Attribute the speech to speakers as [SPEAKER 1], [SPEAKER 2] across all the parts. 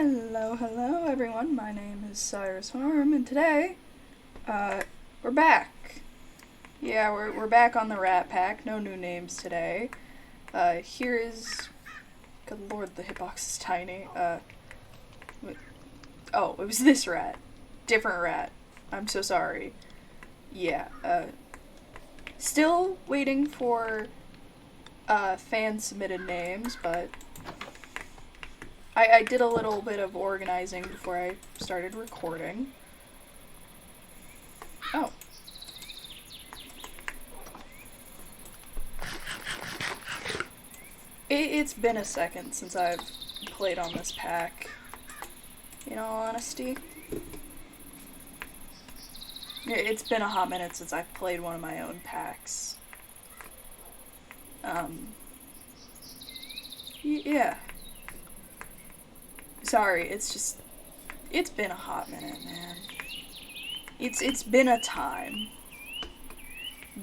[SPEAKER 1] Hello everyone, my name is Cyrus Harm, and today, we're back. Yeah, we're back on the Rat Pack, no new names today. Here is, good lord, the hitbox is tiny, oh, it was this rat. Different rat. I'm so sorry. Yeah, still waiting for, fan-submitted names, but I did a little bit of organizing before I started recording. Oh. It's been a second since I've played on this pack, in all honesty. It's been a hot minute since I've played one of my own packs. Yeah. Sorry, it's been a hot minute, man. It's been a time.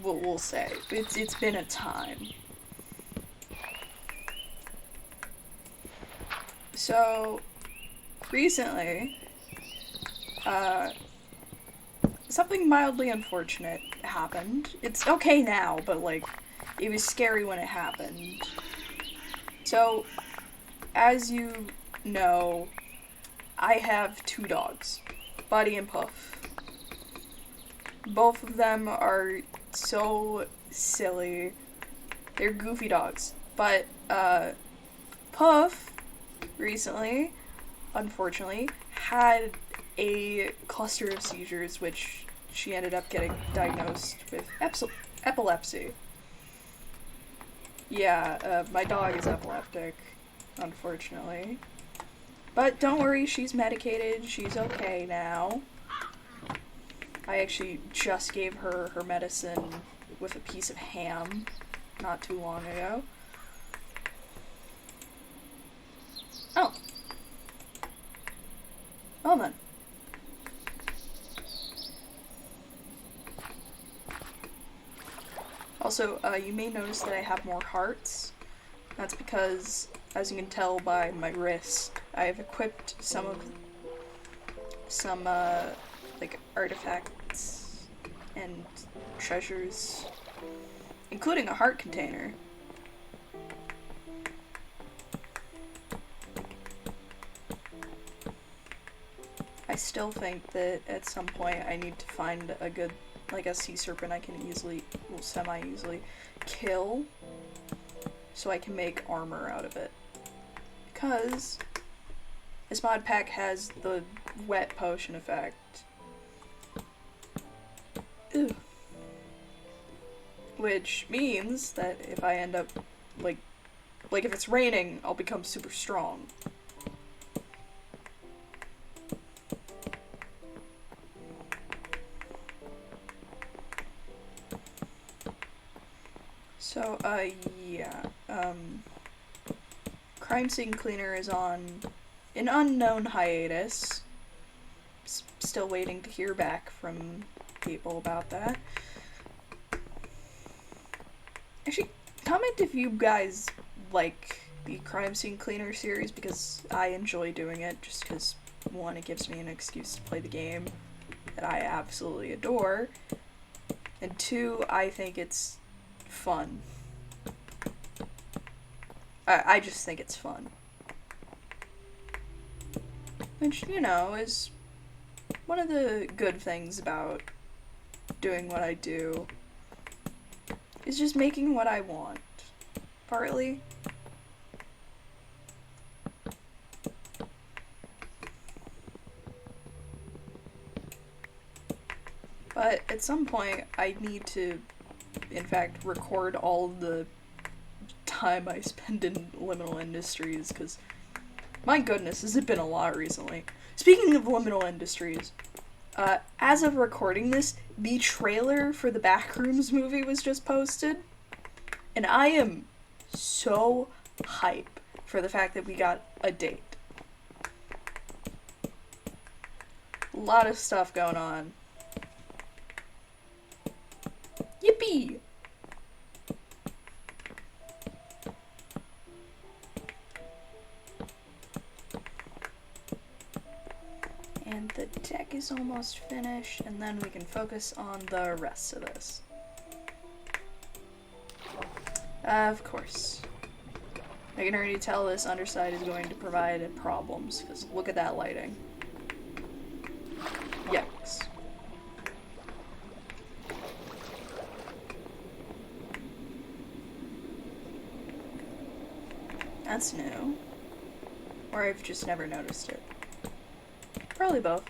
[SPEAKER 1] We'll say. It's been a time. So, recently, something mildly unfortunate happened. It's okay now, but, like, it was scary when it happened. So, as you know, I have two dogs, Buddy and Puff. Both of them are so silly. They're goofy dogs. But, Puff recently, unfortunately, had a cluster of seizures, which she ended up getting diagnosed with epilepsy. Yeah, my dog is epileptic, unfortunately. But don't worry, she's medicated, she's okay now. I actually just gave her her medicine with a piece of ham not too long ago. Oh. Well then. Also, you may notice that I have more hearts. That's because, as you can tell by my wrist, I have equipped some, like, artifacts and treasures, including a heart container. I still think that at some point I need to find a good, like, a sea serpent I can easily, well, semi-easily kill, so I can make armor out of it. Because this mod pack has the wet potion effect. Ew. Which means that if I end up, like if it's raining, I'll become super strong. So, yeah, Crime Scene Cleaner is on an unknown hiatus. Still waiting to hear back from people about that. Actually, comment if you guys like the Crime Scene Cleaner series, because I enjoy doing it, just because, one, it gives me an excuse to play the game that I absolutely adore, and two, I think it's fun. I just think it's fun. Which, you know, is one of the good things about doing what I do, is just making what I want. Partly. But at some point, I need to, in fact, record all the time I spend in Liminal Industries, because, my goodness, has it been a lot recently. Speaking of Liminal Industries, as of recording this, the trailer for the Backrooms movie was just posted, and I am so hype for the fact that we got a date. A lot of stuff going on. Yippee! And the deck is almost finished, and then we can focus on the rest of this. Of course. I can already tell this underside is going to provide problems, because look at that lighting. Yikes. That's new. Or I've just never noticed it. Probably both.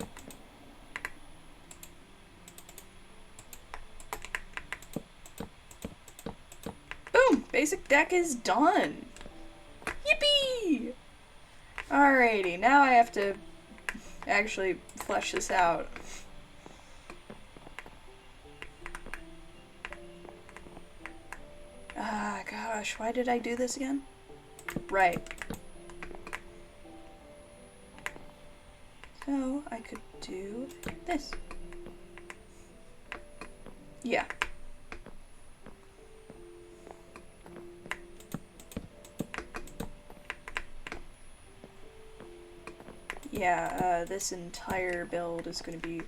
[SPEAKER 1] Boom! Basic deck is done! Yippee! Alrighty, now I have to actually flesh this out. Ah, gosh, why did I do this again? Right. So, I could do this. Yeah. Yeah, this entire build is going to be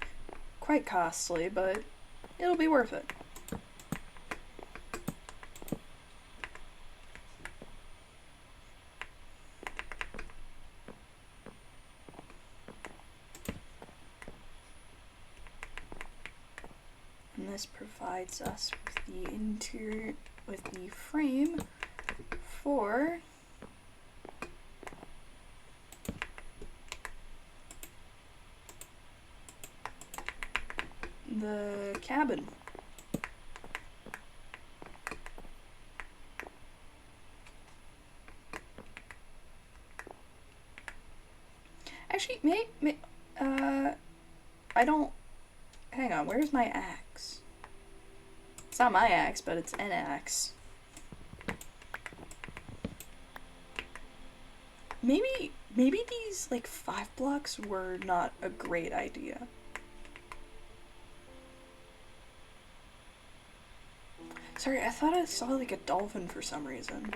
[SPEAKER 1] quite costly, but it'll be worth it. And this provides us with the interior, with the frame for the cabin. Actually, I don't, hang on, where's my axe? It's not my axe, but it's an axe. Maybe these, like, 5 blocks were not a great idea. Sorry, I thought I saw, like, a dolphin for some reason.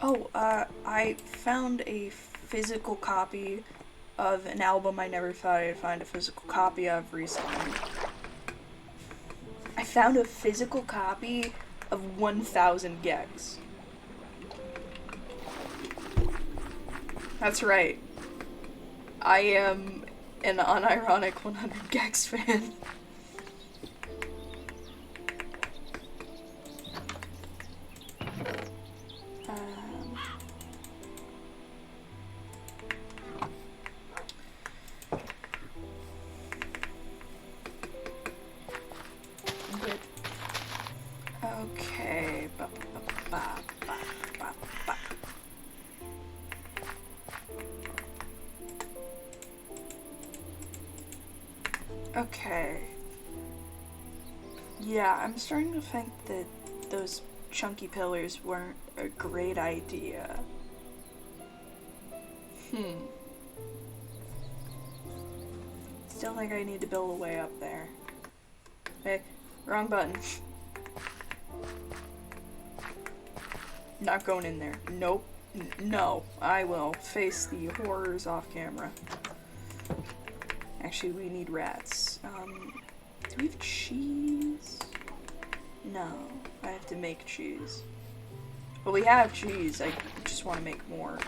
[SPEAKER 1] Oh, I found a physical copy of an album I never thought I'd find a physical copy of recently. I found a physical copy of 1000 Gex. That's right. I am an unironic 100 Gex fan. Okay. Okay. Yeah, I'm starting to think that those chunky pillars weren't a great idea. Still think I need to build a way up there. Hey, wrong button. Not going in there. Nope. No. I will face the horrors off camera. Actually, we need rats. Do we have cheese? No. I have to make cheese. Well, we have cheese. I just want to make more.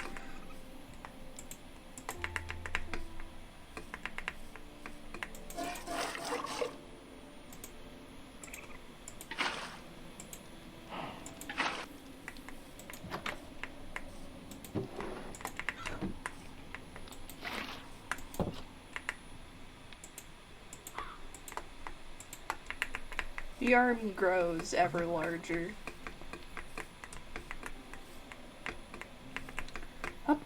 [SPEAKER 1] The army grows ever larger. Up.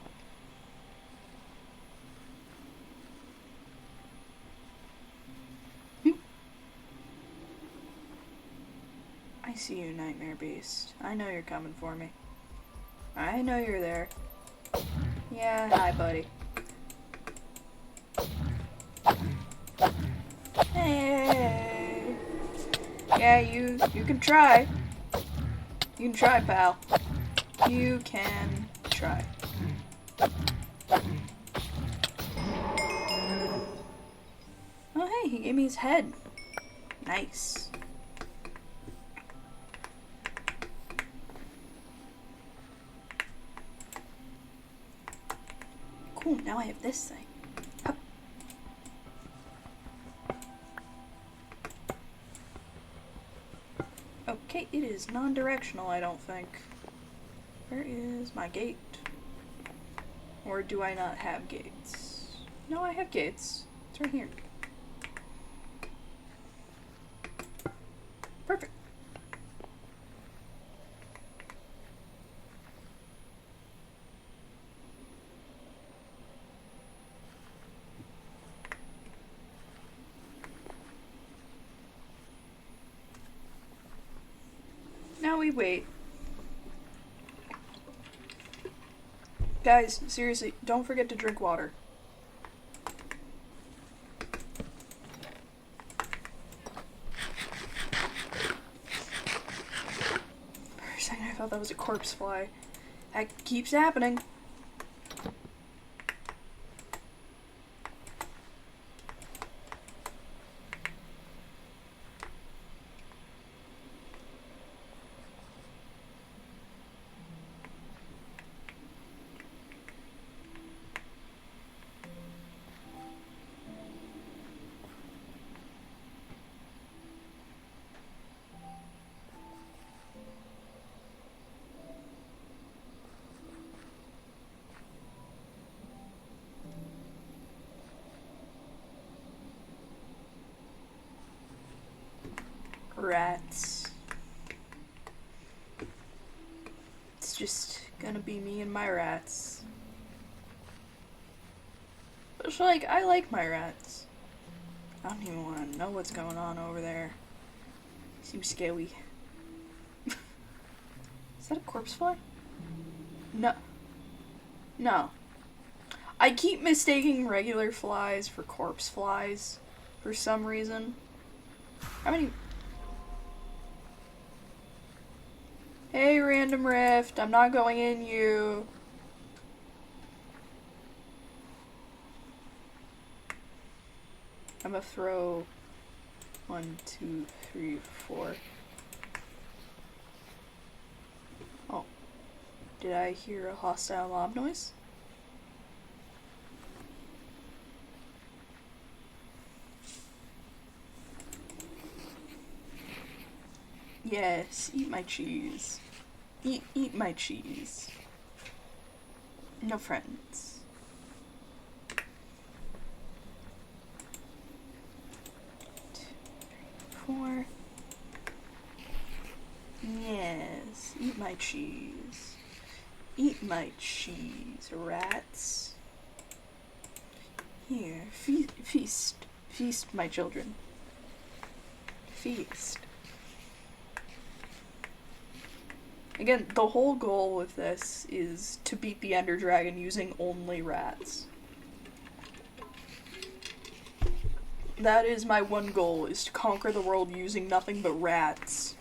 [SPEAKER 1] I see you, Nightmare Beast. I know you're coming for me. I know you're there. Yeah, hi, buddy. Hey. Yeah, you can try. You can try, pal. You can try. Oh, hey, he gave me his head. Nice. Cool, now I have this thing. Hup. Okay, it is non-directional, I don't think. Where is my gate? Or do I not have gates? No, I have gates. It's right here. Perfect. Now we wait. Guys, seriously, don't forget to drink water. For a second I thought that was a corpse fly. That keeps happening. Rats. It's just gonna be me and my rats. But like, I like my rats. I don't even want to know what's going on over there. Seems scary. Is that a corpse fly? No. No. I keep mistaking regular flies for corpse flies for some reason. How many... Hey, random rift, I'm not going in you. I'm gonna throw 1, 2, 3, 4. Oh. Did I hear a hostile mob noise? Yes, eat my cheese. Eat my cheese. No friends. 2, 3, 4. Yes, eat my cheese. Eat my cheese, rats. Here, feast. Feast, my children. Feast. Again, the whole goal with this is to beat the Ender Dragon using only rats. That is my one goal, is to conquer the world using nothing but rats.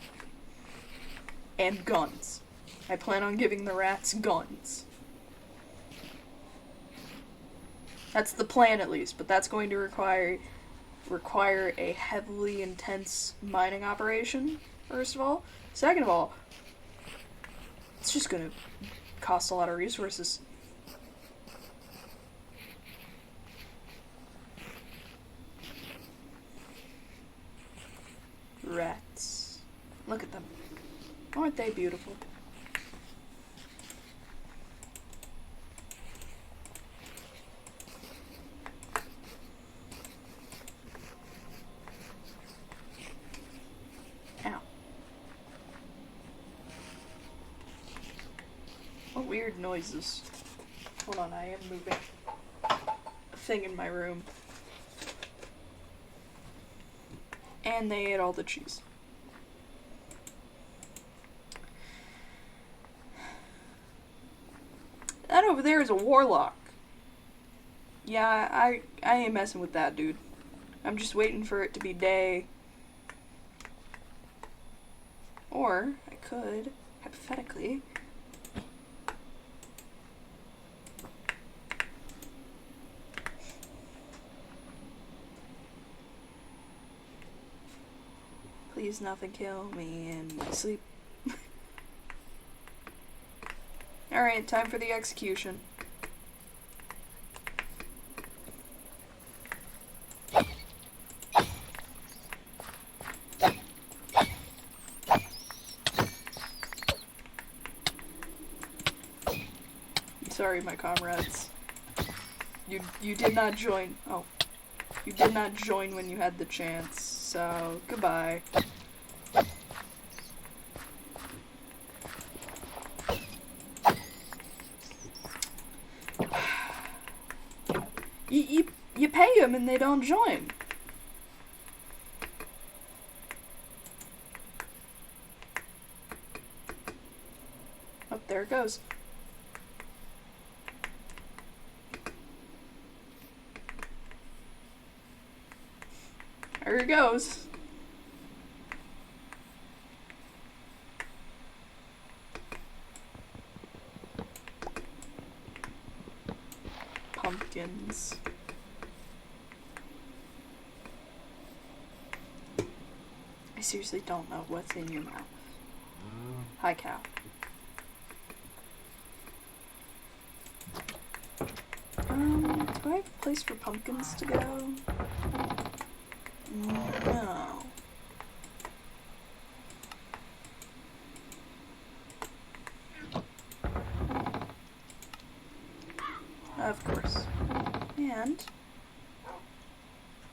[SPEAKER 1] And guns. I plan on giving the rats guns. That's the plan, at least, but that's going to require a heavily intense mining operation, first of all. Second of all, it's just gonna cost a lot of resources. Rats. Look at them. Aren't they beautiful? Ow. What weird noises. Hold on, I am moving a thing in my room. And they ate all the cheese. That over there is a warlock. Yeah, I ain't messing with that, dude. I'm just waiting for it to be day. Or I could, hypothetically, please nothing kill me in my sleep. Alright, time for the execution. Sorry, my comrades. You did not join. Oh. You did not join when you had the chance, so goodbye. You pay them and they don't join. Oh, there it goes. There it goes. Pumpkins. I seriously don't know what's in your mouth. Hi, cow. Do I have a place for pumpkins to go? No. Of course. And,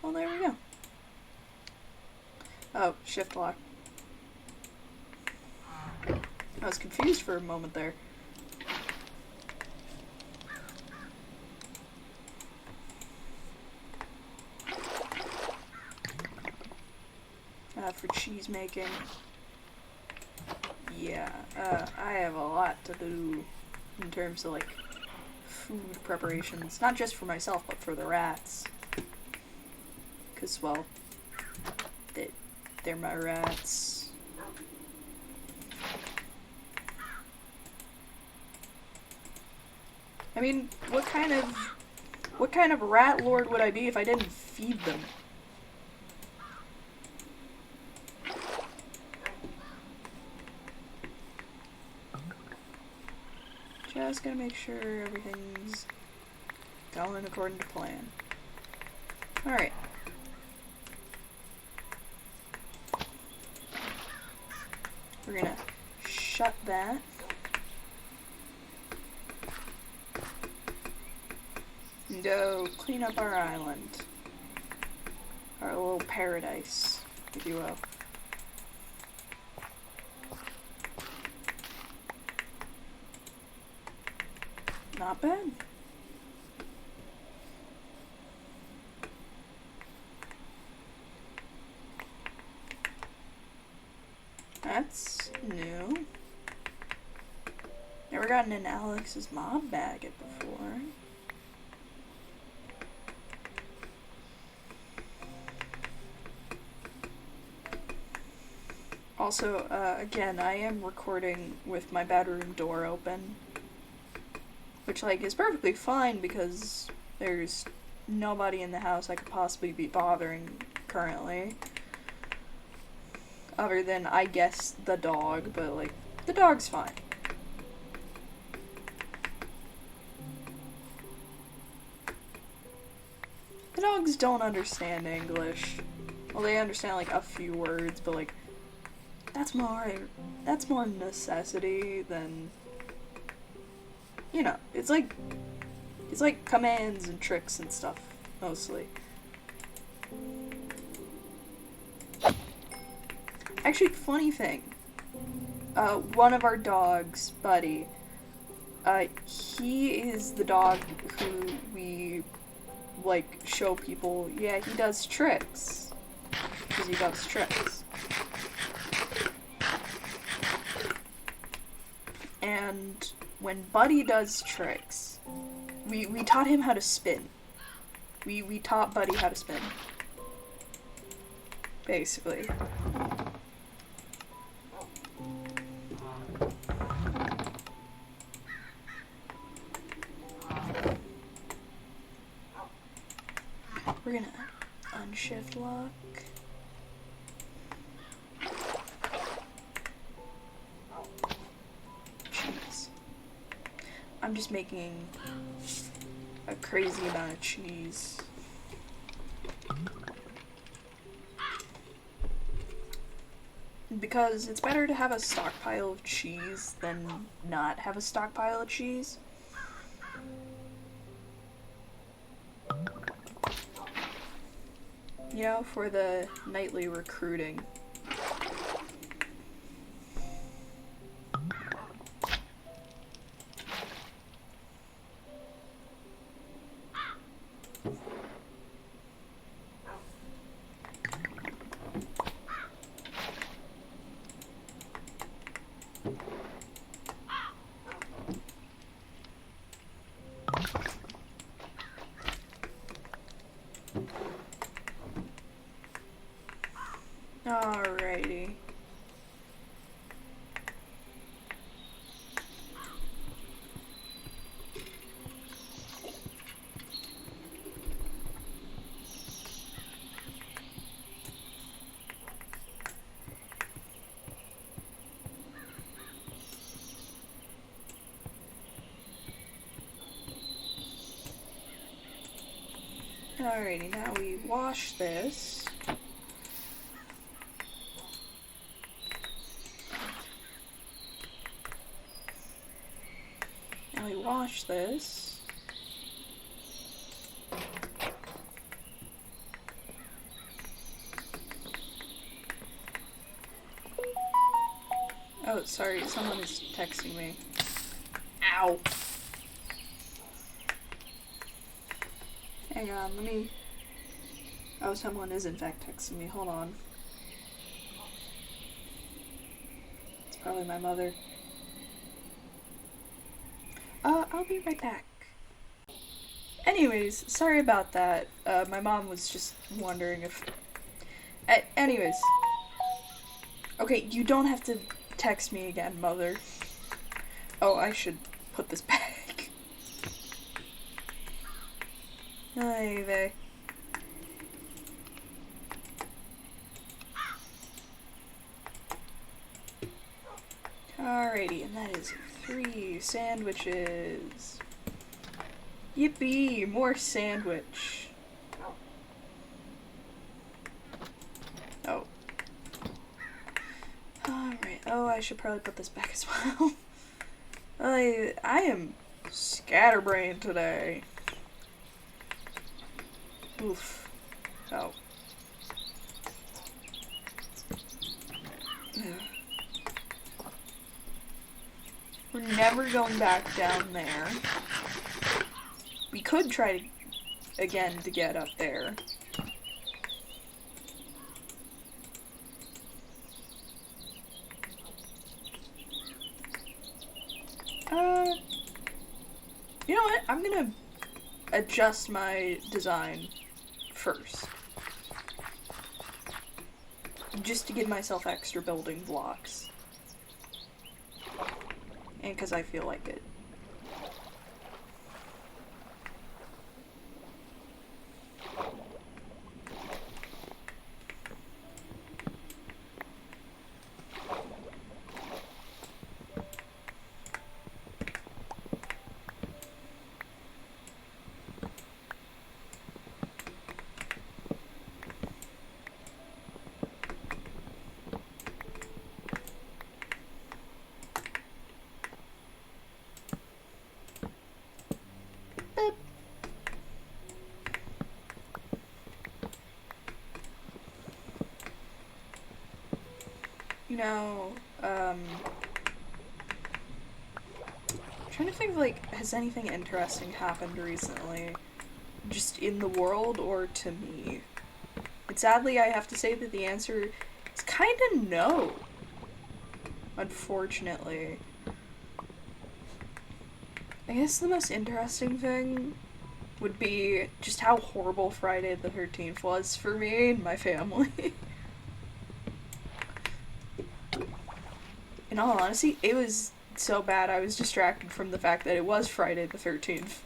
[SPEAKER 1] well, there we go. Oh, shift lock. I was confused for a moment there. For cheese making. Yeah, I have a lot to do in terms of, like, food preparations. Not just for myself, but for the rats. Because, well, they're my rats. I mean, what kind of rat lord would I be if I didn't feed them? Just gotta make sure everything's going according to plan. Alright. We're gonna shut that. And go clean up our island. Our little paradise, if you will. Not bad. That's new. Never gotten an Alex's mob bag it before. Also, again, I am recording with my bedroom door open. Which, like, is perfectly fine because there's nobody in the house I could possibly be bothering currently. Other than, I guess, the dog, but, like, the dog's fine. The dogs don't understand English. Well, they understand, like, a few words, but, like, that's more necessity than... You know, it's like commands and tricks and stuff, mostly. Actually, funny thing, one of our dogs, Buddy, he is the dog who we, like, show people, yeah, he does tricks, because he does tricks. And when Buddy does tricks, we taught him how to spin. We taught Buddy how to spin. Basically. We're gonna unshift lock. Cheese. I'm just making a crazy amount of cheese. Because it's better to have a stockpile of cheese than not have a stockpile of cheese. You know, for the nightly recruiting. Alrighty. Alrighty, now we wash this. Now we wash this. Oh, sorry, someone is texting me. Ow! Hang on, let me... Oh, someone is in fact texting me. Hold on. It's probably my mother. I'll be right back. Anyways, sorry about that. My mom was just wondering if... anyways. Okay, you don't have to text me again, mother. Oh, I should put this back. Ay vey. Alrighty, and that is 3 sandwiches. Yippee! More sandwich. Oh. Alright. Oh, I should probably put this back as well. I am scatterbrained today. Oof. Oh. We're never going back down there. We could try again to get up there. You know what? I'm gonna adjust my design first. Just to give myself extra building blocks. And because I feel like it. You know, trying to think of, like, has anything interesting happened recently? Just in the world or to me? And sadly, I have to say that the answer is kinda no. Unfortunately. I guess the most interesting thing would be just how horrible Friday the 13th was for me and my family. In all honesty, it was so bad I was distracted from the fact that it was Friday the 13th.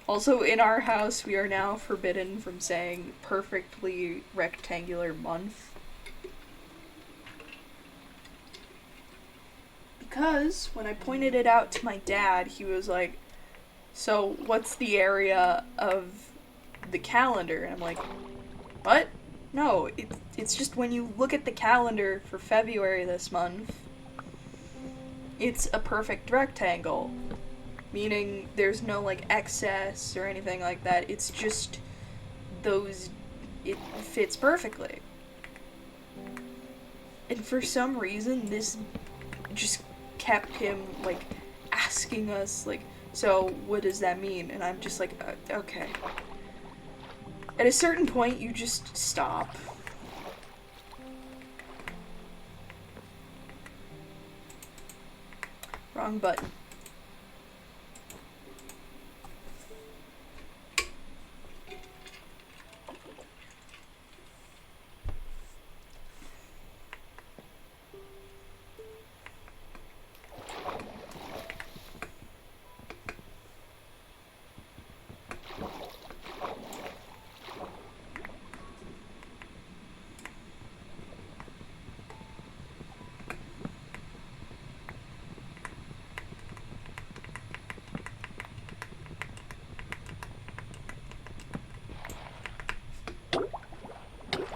[SPEAKER 1] Also, in our house, we are now forbidden from saying perfectly rectangular month. Because when I pointed it out to my dad, he was like, so what's the area of the calendar? And I'm like, what? No, it's just when you look at the calendar for February this month, it's a perfect rectangle. Meaning there's no like excess or anything like that. It's just those, it fits perfectly. And for some reason, this just kept him like asking us like, so what does that mean? And I'm just like, okay. At a certain point, you just stop. Wrong button.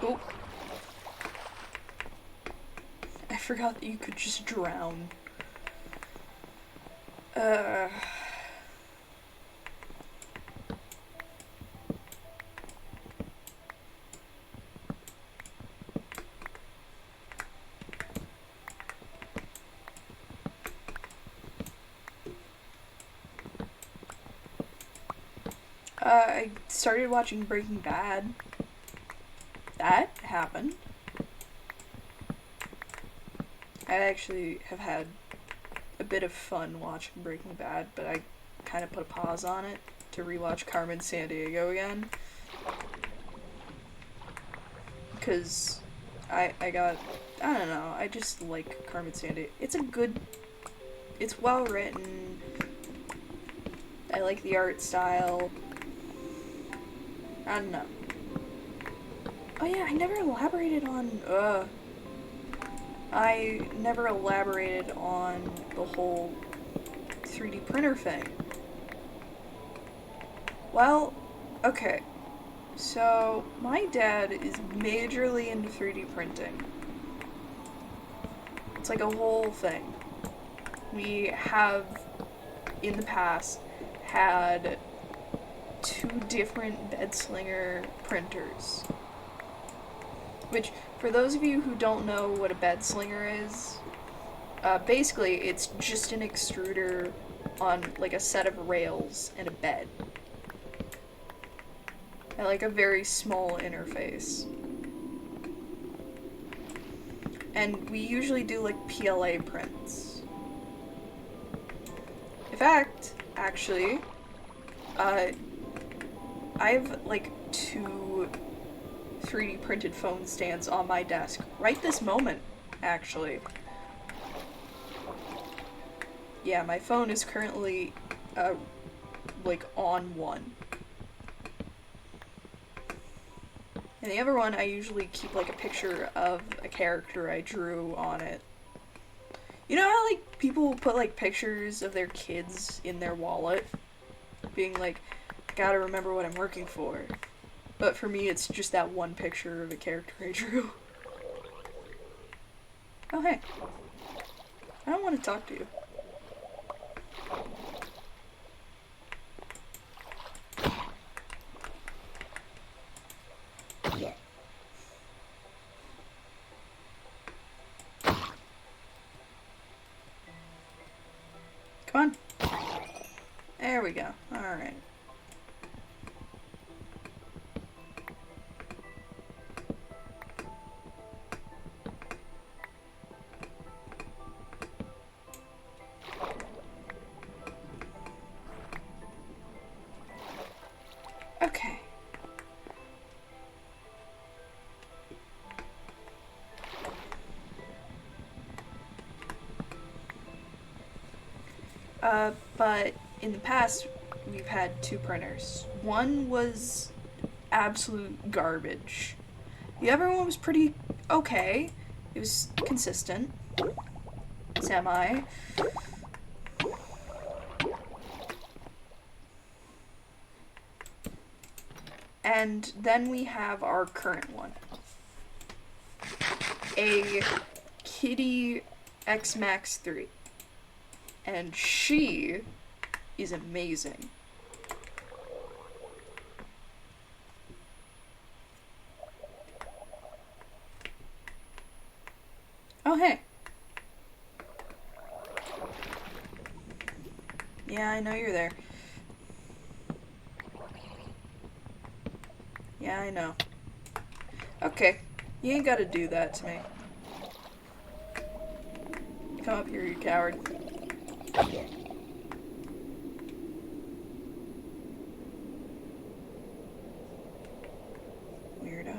[SPEAKER 1] Oh. I forgot that you could just drown. I started watching Breaking Bad. That happened. I actually have had a bit of fun watching Breaking Bad, but I kind of put a pause on it to rewatch Carmen Sandiego again. Because I don't know, I just like Carmen Sandiego. It's well written. I like the art style. I don't know. Oh yeah, I never elaborated on the whole 3D printer thing. Well, okay. So, my dad is majorly into 3D printing. It's like a whole thing. We have, in the past, had 2 different bedslinger printers. Which, for those of you who don't know what a bedslinger is, basically it's just an extruder on like a set of rails and a bed. And like a very small interface. And we usually do like PLA prints. In fact, actually, I have like 2 3D printed phone stands on my desk right this moment, actually. Yeah, my phone is currently, like on one. And the other one, I usually keep like a picture of a character I drew on it. You know how like people put like pictures of their kids in their wallet? Being like, gotta remember what I'm working for. But for me, it's just that one picture of a character I drew. Oh hey. I don't want to talk to you. Come on. There we go. Alright. Okay. But in the past, we've had two printers. One was absolute garbage. The other one was pretty okay. It was consistent. Semi. And then we have our current one. A Kitty X Max 3. And she is amazing. Oh, hey. Yeah, I know you're there. Yeah, I know. Okay. You ain't gotta do that to me. Come up here, you coward. Weirdo.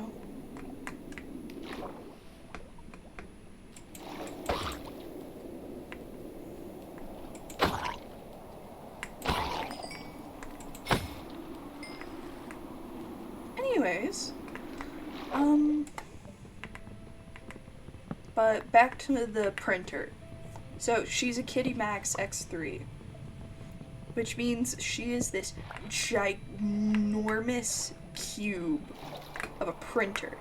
[SPEAKER 1] Anyways, but back to the printer. So she's a Kitty Max X3, which means she is this ginormous cube of a printer.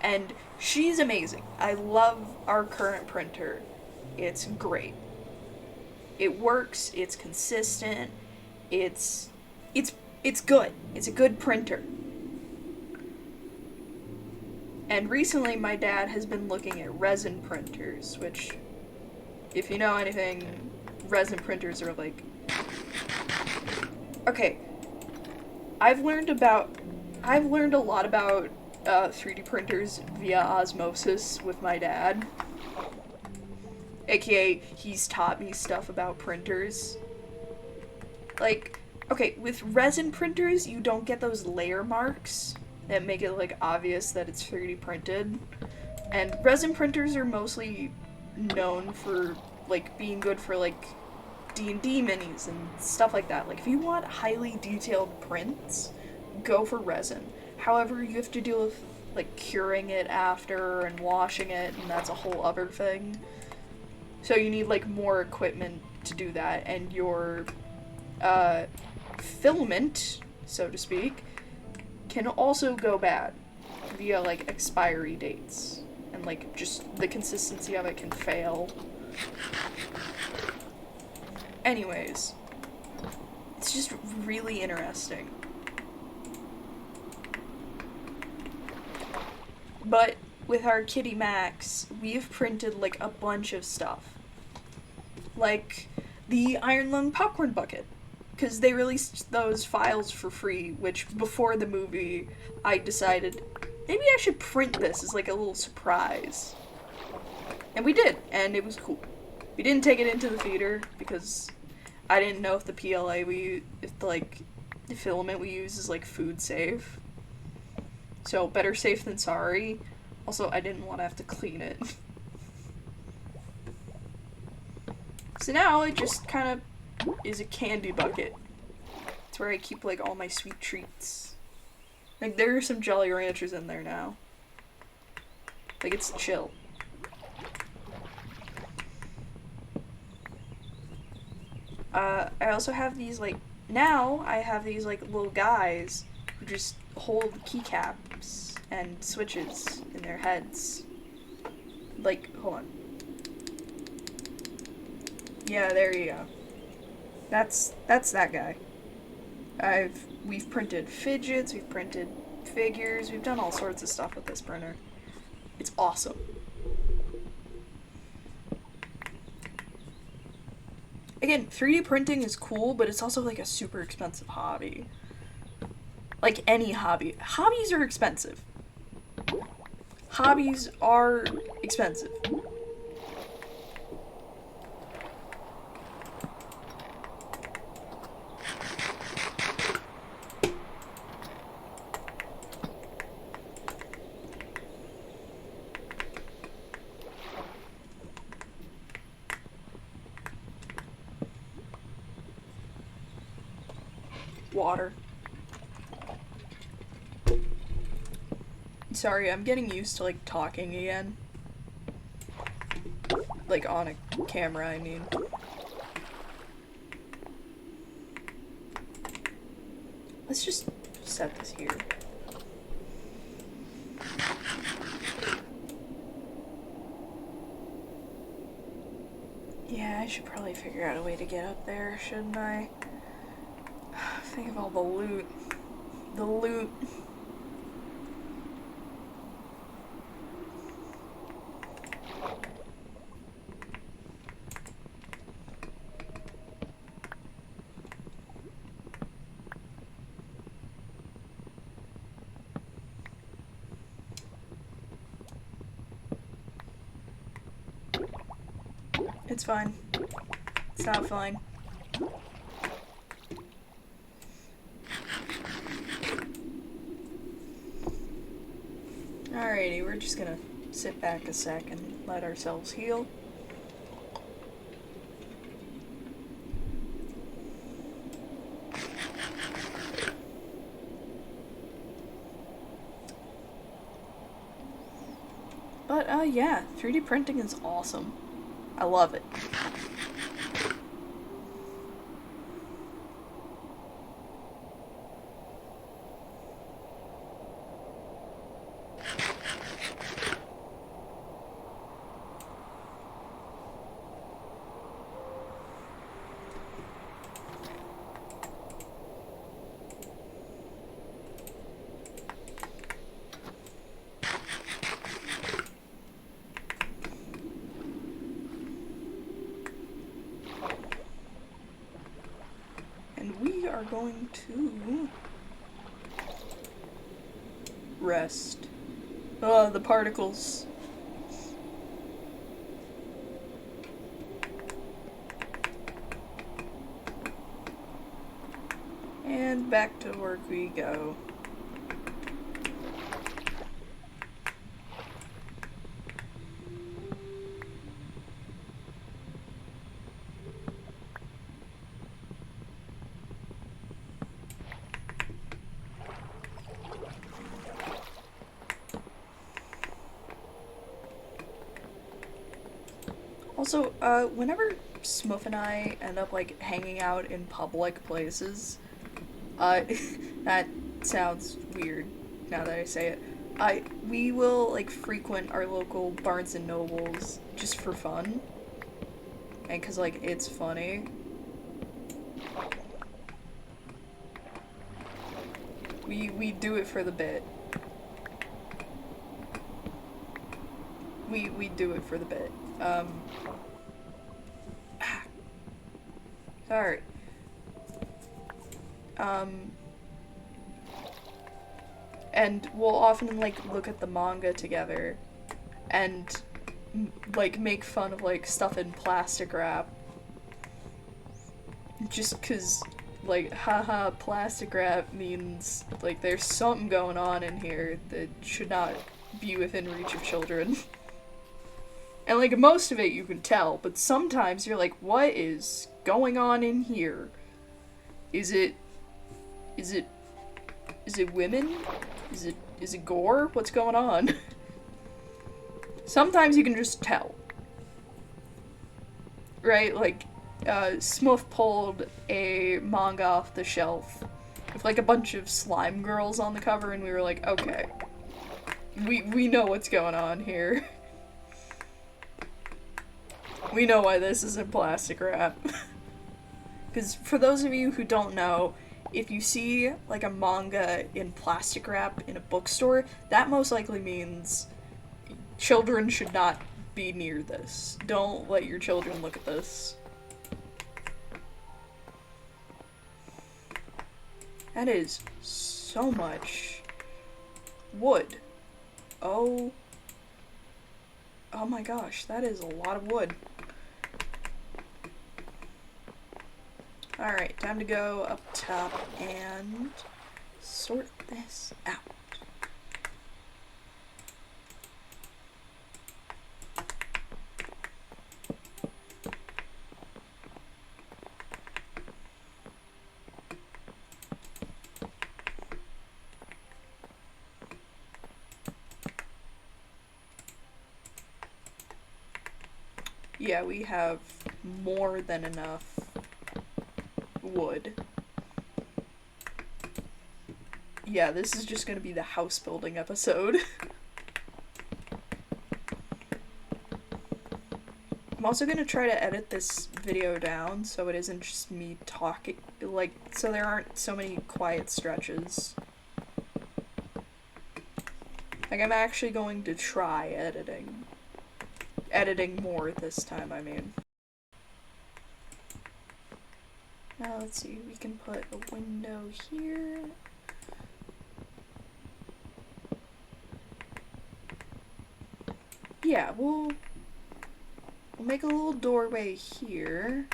[SPEAKER 1] And she's amazing. I love our current printer. It's great. It works, it's consistent, it's good. It's a good printer. And recently my dad has been looking at resin printers, which, if you know anything, resin printers are like... Okay, I've learned a lot about 3D printers via osmosis with my dad. AKA, he's taught me stuff about printers. Like, okay, with resin printers, you don't get those layer marks that make it, like, obvious that it's 3D printed. And resin printers are mostly known for, like, being good for, like, D&D minis and stuff like that. Like, if you want highly detailed prints, go for resin. However, you have to deal with, like, curing it after and washing it, and that's a whole other thing. So you need, like, more equipment to do that, and your filament, so to speak, can also go bad via, like, expiry dates. And, like, just the consistency of it can fail. Anyways, it's just really interesting. But with our Kitty Max, we've printed, like, a bunch of stuff. Like the Iron Lung popcorn bucket. Because they released those files for free, which before the movie, I decided maybe I should print this as like a little surprise. And we did, and it was cool. We didn't take it into the theater because I didn't know if the PLA the filament we use is like food safe. So better safe than sorry. Also, I didn't want to have to clean it. So now it just kind of is a candy bucket. It's where I keep like all my sweet treats. Like there are some Jolly Ranchers in there now. Like it's chill. I also have these now I have these little guys who just hold keycaps and switches in their heads. Hold on. Yeah, there you go. That's that guy. We've printed fidgets, we've printed figures, we've done all sorts of stuff with this printer. It's awesome. Again, 3D printing is cool, but it's also like a super expensive hobby. Like any hobby. Hobbies are expensive. Hobbies are expensive. water. Sorry, I'm getting used to, like, talking again. Like, on a camera, I mean. Let's just set this here. Yeah, I should probably figure out a way to get up there, shouldn't I? Think of all the loot. The loot. It's fine. It's not fine. Alrighty, we're just gonna sit back a sec and let ourselves heal. But, yeah, 3D printing is awesome. I love it. We are going to rest. The particles. And back to work we go. Also, whenever Smurf and I end up, like, hanging out in public places, that sounds weird now that I say it. We will, like, frequent our local Barnes and Nobles just for fun. And 'cause, like, it's funny. We do it for the bit. We do it for the bit. Sorry. And we'll often, like, look at the manga together and, like, make fun of, like, stuff in plastic wrap. Just 'cause, like, haha, plastic wrap means, like, there's something going on in here that should not be within reach of children. And, like, most of it you can tell, but sometimes you're like, what is going on in here? Is it women? Is it gore? What's going on? Sometimes you can just tell. Right? Like, Smurf pulled a manga off the shelf with, like, a bunch of slime girls on the cover, and we were like, okay. We know what's going on here. We know why this isn't plastic wrap. Because for those of you who don't know, if you see, like, a manga in plastic wrap in a bookstore, that most likely means children should not be near this. Don't let your children look at this. That is so much wood. Oh my gosh, that is a lot of wood. Alright, time to go up top and sort this out. Yeah, we have more than enough wood. Yeah, this is just gonna be the house building episode. I'm also gonna try to edit this video down so it isn't just me talking, like, so there aren't so many quiet stretches. Like, I'm actually going to try editing. Editing more this time, I mean. Now, let's see, we can put a window here. Yeah, we'll make a little doorway here.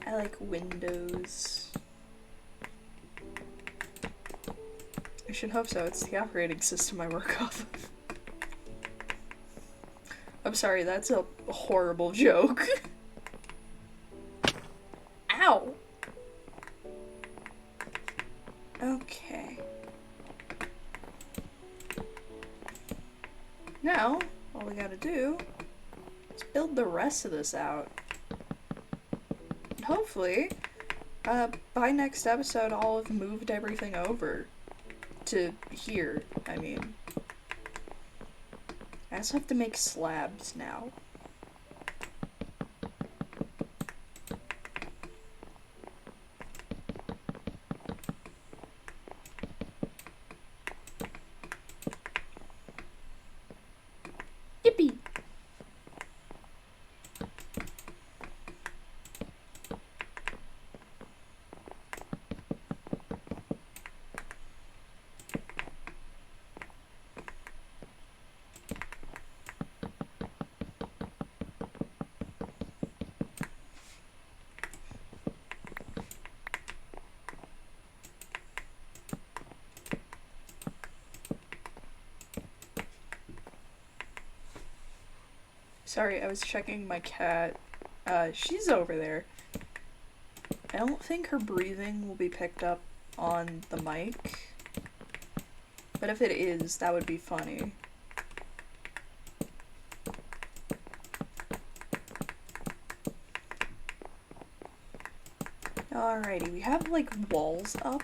[SPEAKER 1] I like windows. I should hope so. It's the operating system I work off of. I'm sorry, that's a horrible joke. Ow! Okay. Now, all we gotta do is build the rest of this out. And hopefully, by next episode, I'll have moved everything over to here, I mean. I also have to make slabs now. Yippee! Sorry, I was checking my cat. She's over there. I don't think her breathing will be picked up on the mic. But if it is, that would be funny. Alrighty, we have like walls up.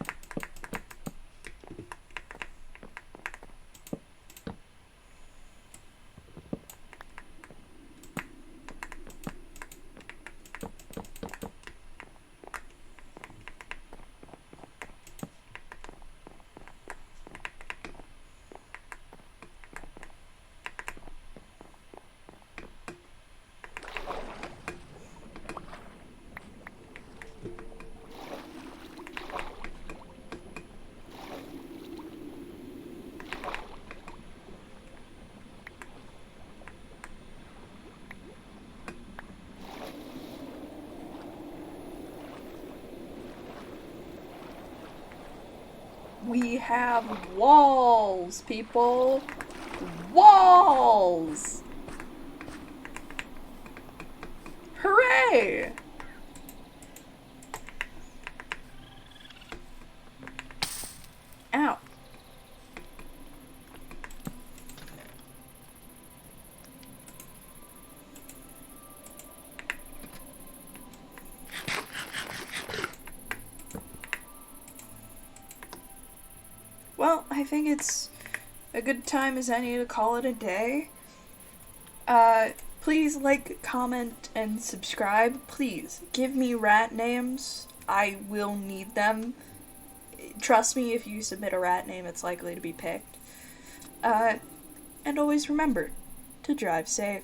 [SPEAKER 1] We have walls, people! Walls! Hooray! Ow. Well, I think it's a good time as any to call it a day. Please like, comment, and subscribe. Please, give me rat names. I will need them. Trust me, if you submit a rat name, it's likely to be picked. And always remember to drive safe.